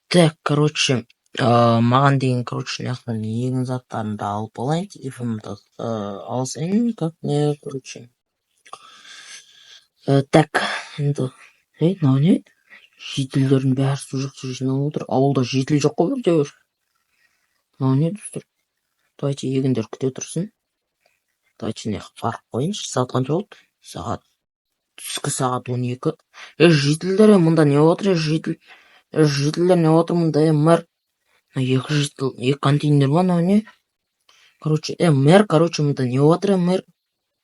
Так, короче, маған деген, короче, мынаяқтан егін заттарын да алып алайын, телефонымды алсайын, как не, короче. Так, енді, мынау не? Жетілдердің бәрі су жақсы жиналып отыр. Ауылда жетіл жоқ қой бірде. Мынау не, достар? Давайте егіндер күте тұрсын. Давайте не барып қойыншы. Сағат қанша болды? Түскі сағат 12. Жетілдер, мұнда не отыр? Жетілдер не отыр мұнда? Мэр. Екі контейнер бар, мынау не? Короче, мэр, короче, мұнда не отыр, мэр?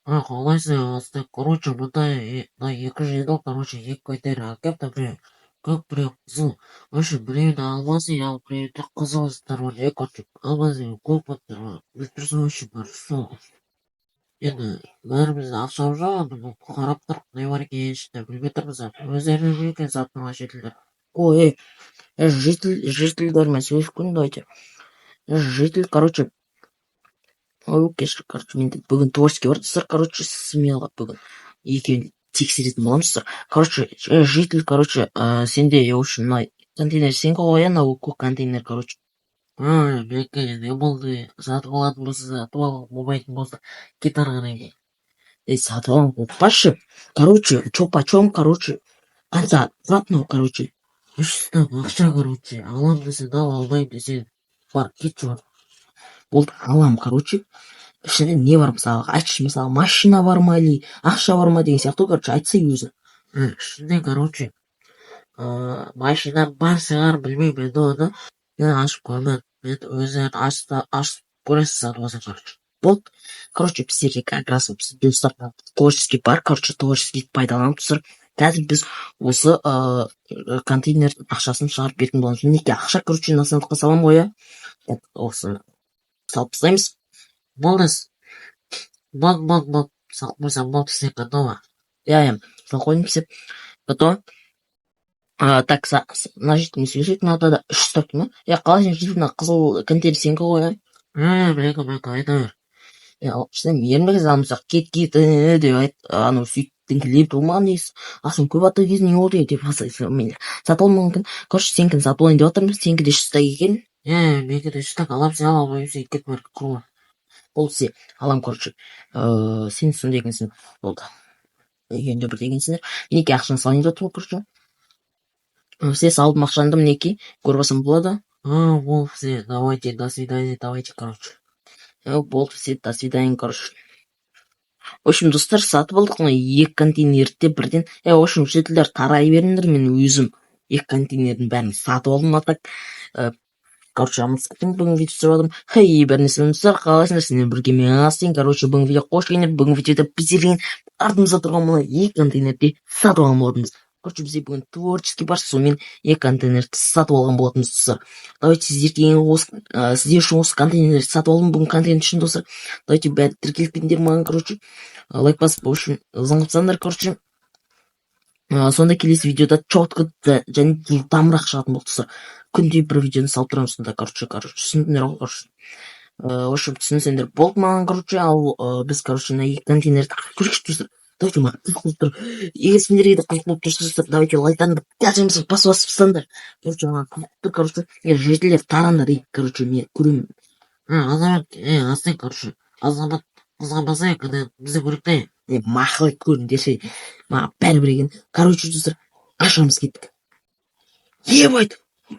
Қалайсың, Астық? Короче, мұнда екі жетіл, короче, екі контейнер әкеп, біреу көк, біреу қызыл. Вообще, біреуді алмасын, ал біреуді қызылсыздар бар. Короче, алмасын, көк баттар бар. Білдірсің, вообще, бір сол. Енді бәрімізде ақшамыз жоқ, енді қарап тұрып не бар екенін ішінде білмей тұрмыз. Өздеріңіз білген заттың жетілдер. Ой, житель мен сөйлесіп көрейін, давайте. Житель, короче, ой, кешір, короче, менде бүгін творческий бар, достар, короче, смело бүгін екеуін тексеретін боламыз, достар. Короче, житель, короче, сенде, үшін, мына контейнер сенге қояйын, мынау көк контейнер, короче. Менікі не болды, сатып алатын болса, сатып ал, болмайтын болса, кет ары қарай. Сатып аламын, опашы. Короче, чё почем, короче, қанша тұрады мынау, короче. 300 ақша, короче, алам десең ал, алмайым десең бар, кетші бар. Болды, аламын, короче. Ішінде не бар, мысалы, айтшы, мысалы, машина бар ма, или ақша бар ма деген сияқты, короче, айтсай өзі. Ішінде, короче, машина бар шығар, білмеймін енді оны. Мен ашып көрмедім. Мен өздерін ашып көресіз сатып алсам, короче. Болды. Короче, біздерге как раз біз достар творческий бар, короче, творческий пайдаланып тұрсыр. Қазір біз осы контейнер ақшасын шығарып беретін боламыз. Мінеке ақша, короче, насандыққа салам ғой, иә. Осы салып тастаймыз. Молдас. Мод. Салып қойсам болды, сен готова. Иә, салып қойдым сеп. Готово. Так, нажитым сөйлесек, надо да 3 сток, ма? Қалай сен жейтін қызыл контейнер сенге ғой, Білем, айта бер. Сен ермек замсақ кет деп айт, анау сөйттің леп болмаған дейсіз. Ақшам көп аты кезін не болды деп мен сатып алуым мүмкін. Короче, сенікін сатып алайын деп жатырмыз, сенікі де 3 сток екен. Менікі де 3 сток алам, сен ала алмайсың, сен кет бар, құлы. Болды, сен алам, короче. Сен сонда екенсің. Болды. Екеуінде бір дегенсіңдер. Мінеке ақшаны салайын деп жатыр, короче. Сен салдым ақшанды, мінеке көріп алсам болады. Болды, сен, давайте, до свидания, давайте, короче. Болды, сен, до свидания, короче. В общем, достар, сатып алдық, екі контейнерді бірден. В общем, жетілдер тарай беріңдер, мен өзім екі контейнердің бәрін сатып алдым, атак. Короче, амансықтың бүгін видео түсіріп алдым. Бәрінесін достар, қалайсыңдар, сенден бірге мен астайын. Короче, бүгін видео қош келдіңдер, бүгін видеода біздерген артымызда тұрған мұны екі контейнерді сатып алған болатынбыз. Короче, бізде бүгін творческий бар, сонымен екі контейнерді сатып алған болатынбыз, достар. Давайте сіздер үшін осы контейнерді сатып алдым, бүгін контейнер үшін, достар. Давайте бәрі тіркеліп кетіңдер маған, короче. Лайк басып, в общем, заңғыпсаңдар, короче. Сонда келесі видеода четко және жылдамырақ шығатын болды, достар. Күнде бір видеоны салып тұрамын сонда, короче, түсіндіңдер ғой, короче. В общем, түсінсеңдер болды маған, короче, ал біз, короче, на екі контейнерді көрейікші, достар. Давайте маған қызық болып тұр. Егер сендерге де қызық болып тұрса, достар, давайте лайктарыңды қазір басып тастаңдар. Короче, маған қызық болып тұр, короче. Жетілер тарандар, короче, мен көремін. Азамат, астайын, короче. Азамат қызғанбасай, когда бізде көрікті. Мақылайды көрін десе, маған бәрібір екен. Короче, достар, ашамыз кеттік. Ебать,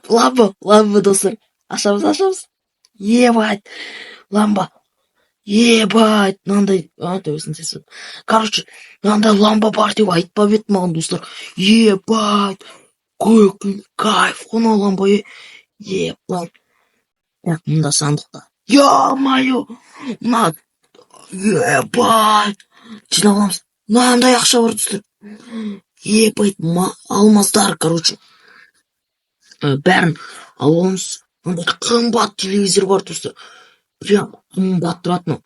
ламба, достар. Ашамыз. Ебать, ламба. Ебать, мынандай, тәуесін сесі. Короче, мынандай ламба бар деп айтпап еді маған, достар. Ебать, кайф, қона ламба, ебать. Так, мұнда сандықта. Ё-моё, ебать, жинап аламыз. Мынандай ақша бар, достар. Ебать, алмаздар, короче. Бәрін алып аламыз. Мынандай қымбат телевизор бар, достар. Прям қымбат тұратын.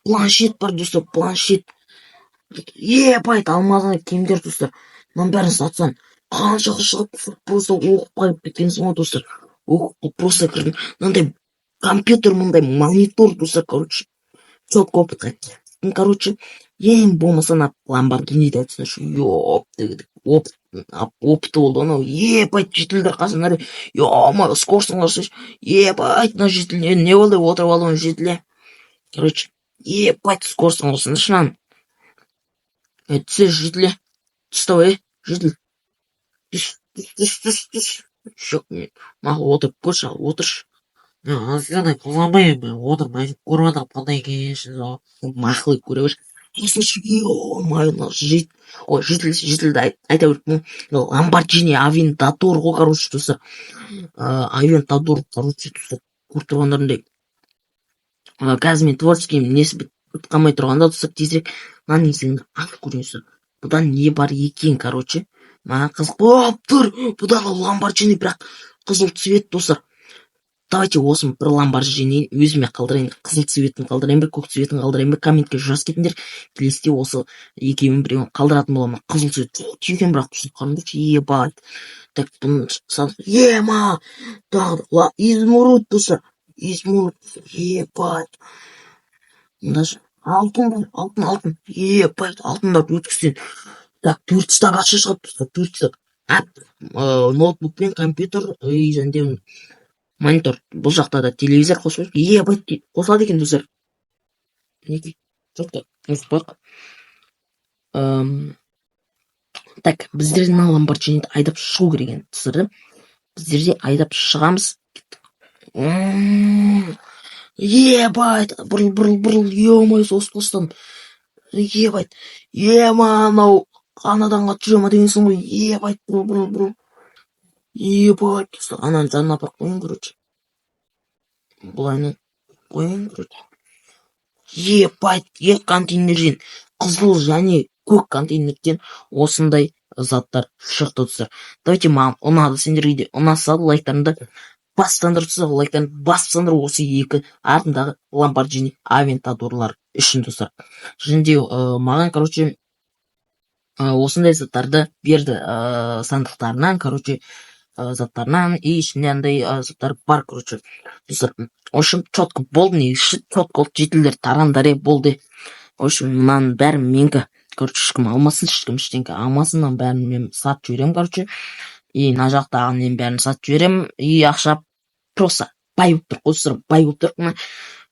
Планшет бар, достар, планшет. Ебать, алмаздан кемдер, достар. Мынаны бәрін сатсаң, қанша шығып, просто оқып қайып кеткенсің ғой, достар. Оқып просто кірдім. Мынандай компьютер, мынандай монитор, достар, короче. Четко опытқа. Короче, ең болмаса на Lamborghini айтсыншы, опыт опыты болды анау ебать жителдер қасында ё-моё скоростың қарасайшы ебать мына житель не болды деп отырып алып жителе короче ебать скоростың қарасаңдаршы мынаның түсе жителе вставай житель түс жоқ мақұл отырып көрші ал отыршы Асқардай құламаймын мен отырмын көріп отырмын қандай екенін мақұл көре берші осыншы ё-моё мына жительді айта беріппін ламборджини авентадор ғой короче достар авентадор короче достар көріп тұрғандарындай қазір мен творческий несі бітіп қалмай тұрғанда достар тезірек мынаның есігін ашып көріңіздер бұда не бар екен короче маған қызық болып тұр бұдағы ламборджини бірақ қызыл цвет достар давайте осыны бір ламборджини өзіме қалдырайын қызыл цветін қалдырайын ба көк цветін қалдырайын ба комментке жазып кетіңдер келесіде осы екеуін біреуін қалдыратын боламын қызыл цвет екен бірақ қараңдаршы ебать так бұны ема тағы изумруд достар изумруд ебать даже алтын бар алтын ебать алтындарды өткізсең так 4 стак ақша шығады достар 4 стак ноутбук пен компьютер и және монитор бұл жақта да телевизор қосып ебать дейді қосылады екен достар мінекей жоқ та қосып қояйық так біздер мына ламборджиниді айдап шығу керек енді достар біздер де айдап шығамыз ебать бұрыл ё-моё осы қостан ебать ема анау анадан қатты жүре ма дегенсің ғой ебать бұрыл ебать ананы жанына апарып қояйын короче былайынан қояйын короче ебать екі контейнерден қызыл және көк контейнерден осындай заттар шықты достар давайте маған ұнады сендерге де ұнаса лайктарыңды басып осы екі артындағы ламборджини авентадорлар үшін достар және де маған короче осындай заттарды берді сандықтарынан короче заттарынан и ішінде андай заттар бар короче достар в общем четко болды негізі четко жителдер тарандар болды в общем мынаның бәрін менікі короче ешкім алмасын ешкім ештеңке алмасын мынаның бәрін мен сатып жіберемін короче и мына жақтағының бәрін сатып жіберемін и ақша просто бай болып тұр достар бай болып тұр мына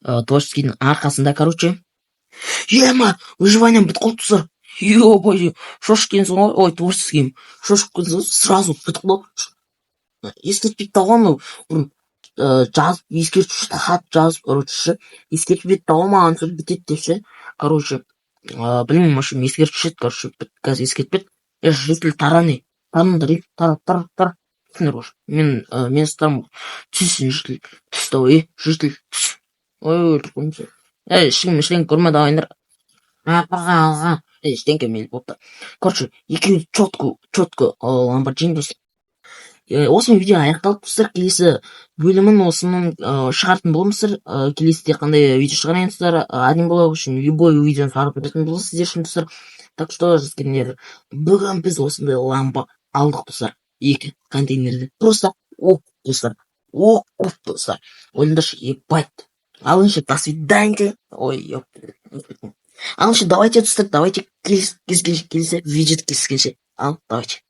творческийдің арқасында короче ема выживанием бітіп қалды достар ё-моё шошып келгенсің ғой ой творческийім шошып келгенсің сразу бітіп қалды ескертпейді ғой бұрын жазып ескертуші хат жазып короче ескертпейді ғой маған сол бітеді деп ше короче білмеймін в общем ескертуші еді короче қазір ескертпеді житель тараны тарандар тара түсіңдер ғой мен ұстарым түссін житель түсті житель түс ой ештеңе көрме давайындар ештеңке мейлі болыпты короче екеуі четко ламборджини достар осымен видео аяқталды достар келесі бөлімін осының шығаратын боламын келесіде қандай видео шығарайын достар один блог үшін любой видеоны шығарып беретін боламын сіздер үшін достар так что жазгендер бүгін біз осындай ламба алдық достар екі контейнерді просто достар достар ойлаңдаршы ебать ал еще до свидания ой ал еще давайте достар давайте келесі видеода кездескенше ал давайте